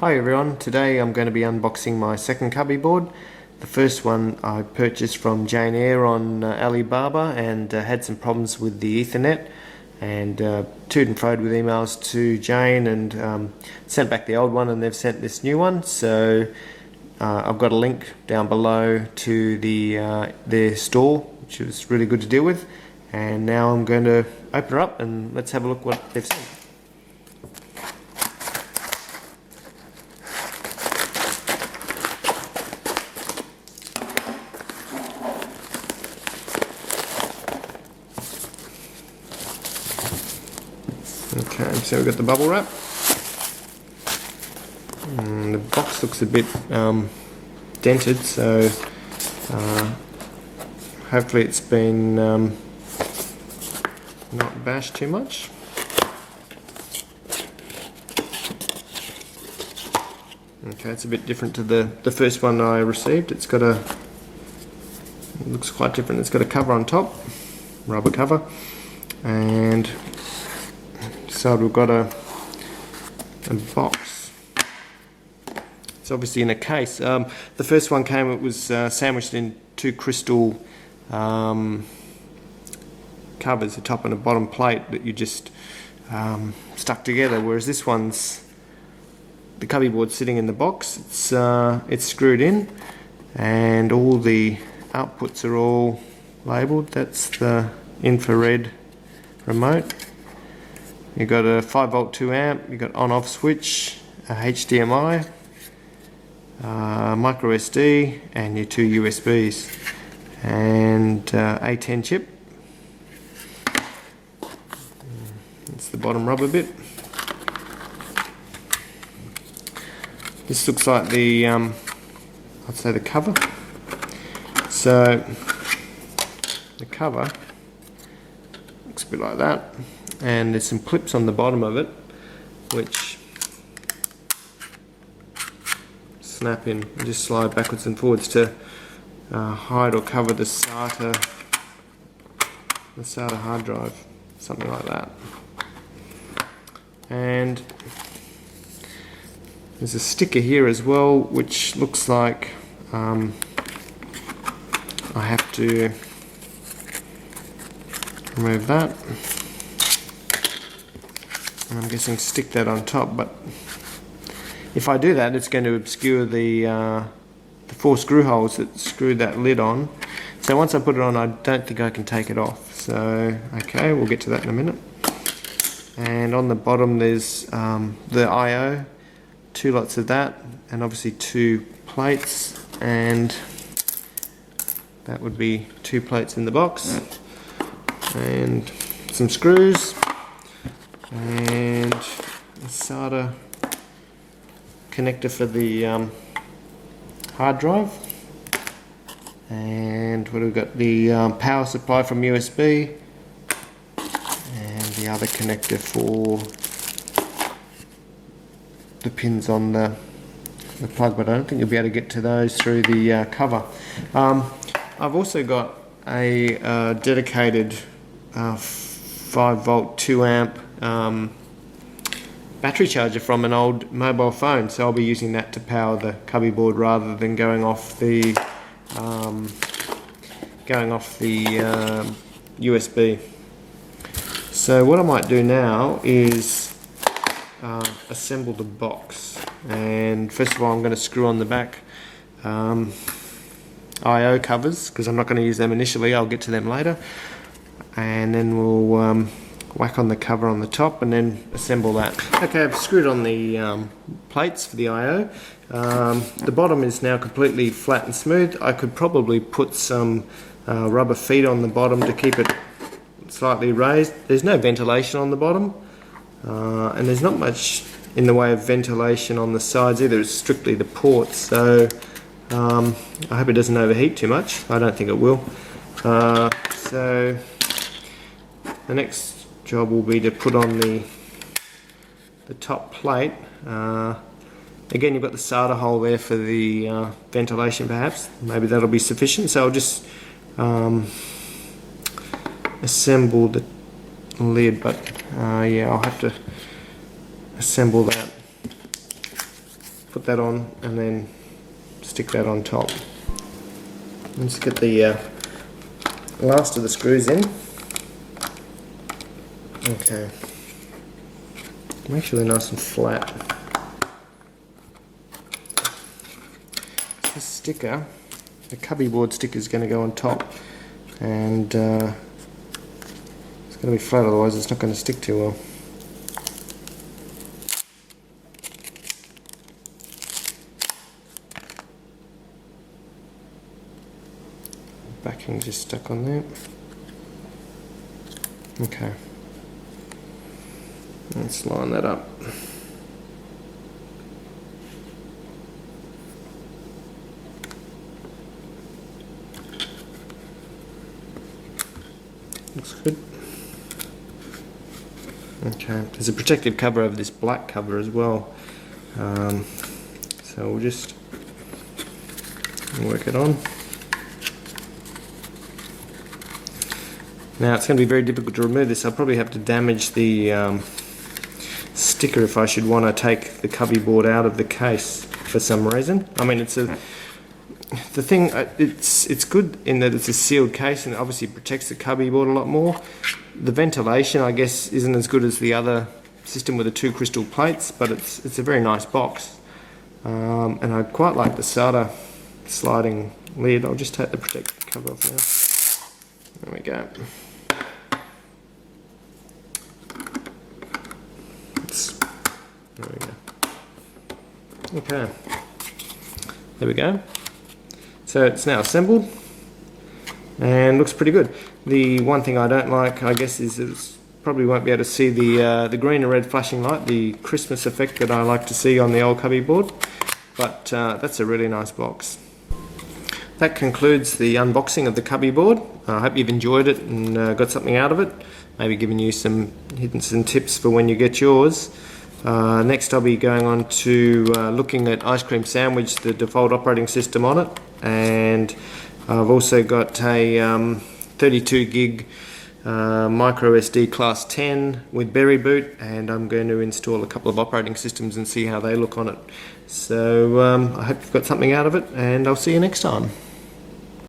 Hi everyone, today I'm going to be unboxing my second cubby board. The first one I purchased from Jane Eyre on Alibaba and had some problems with the Ethernet, and toed and froed with emails to Jane and sent back the old one, and they've sent this new one. So I've got a link down below to their store, which was really good to deal with, and now I'm going to open her up and let's have a look what they've sent. Okay, so we've got the bubble wrap. The box looks a bit dented, so hopefully it's been not bashed too much. Okay, it's a bit different to the first one I received. It looks quite different. It's got a cover on top, rubber cover, and so we've got a box. It's obviously in a case. The first one came, it was sandwiched in two crystal covers, a top and a bottom plate that you just stuck together, whereas this one's the cubby board sitting in the box. It's screwed in, and all the outputs are all labelled. That's the infrared remote. You've got a 5V 2 amp, you've got on-off switch, a HDMI, micro SD, and your two USBs, and A10 chip. That's the bottom rubber bit. This looks like the, I'd say the cover. So the cover looks a bit like that. And there's some clips on the bottom of it which snap in and just slide backwards and forwards to hide or cover the SATA hard drive, something like that. And there's a sticker here as well, which looks like I have to remove that. I'm guessing stick that on top, but if I do that, it's going to obscure the four screw holes that screw that lid on. So once I put it on, I don't think I can take it off. So okay, we'll get to that in a minute. And on the bottom there's the I/O, two lots of that, and obviously two plates, and that would be two plates in the box, and some screws, and a SATA connector for the hard drive, and what have we got? The power supply from USB, and the other connector for the pins on the plug, but I don't think you'll be able to get to those through the cover. I've also got a dedicated 5V 2 amp battery charger from an old mobile phone, so I'll be using that to power the cubby board rather than going off the USB. So what I might do now is assemble the box, and first of all I'm going to screw on the back I/O covers, because I'm not going to use them initially. I'll get to them later, and then we'll whack on the cover on the top and then assemble that. Okay, I've screwed on the plates for the I/O. The bottom is now completely flat and smooth. I could probably put some rubber feet on the bottom to keep it slightly raised. There's no ventilation on the bottom, and there's not much in the way of ventilation on the sides either. It's strictly the ports, so I hope it doesn't overheat too much. I don't think it will. So the next job will be to put on the top plate. Again, you've got the SATA hole there for the ventilation, perhaps. Maybe that'll be sufficient. So I'll just assemble the lid, but yeah, I'll have to assemble that put that on and then stick that on top. Let's get the last of the screws in. Okay, make sure they're nice and flat. This sticker, the Cubieboard sticker, is going to go on top, and it's going to be flat, otherwise it's not going to stick too well. Backing's just stuck on there. Okay. Let's line that up. Looks good. Okay, there's a protective cover over this black cover as well. So we'll just work it on. Now it's going to be very difficult to remove this. I'll probably have to damage the sticker if I should want to take the Cubieboard out of the case for some reason. I mean, it's good in that it's a sealed case and obviously it protects the Cubieboard a lot more. The ventilation, I guess, isn't as good as the other system with the 2 crystal plates, but it's a very nice box. And I quite like the SATA sliding lid. I'll just take the protective cover off now. There we go. There we go. Okay, there we go. So it's now assembled and looks pretty good. The one thing I don't like, I guess, is that it probably won't be able to see the green and red flashing light, the Christmas effect that I like to see on the old Cubieboard. But that's a really nice box. That concludes the unboxing of the Cubieboard. I hope you've enjoyed it and got something out of it. Maybe giving you some hints and tips for when you get yours. Next I'll be going on to looking at Ice Cream Sandwich, the default operating system on it, and I've also got a 32 gig micro SD class 10 with Berryboot, and I'm going to install a couple of operating systems and see how they look on it. So I hope you've got something out of it, and I'll see you next time.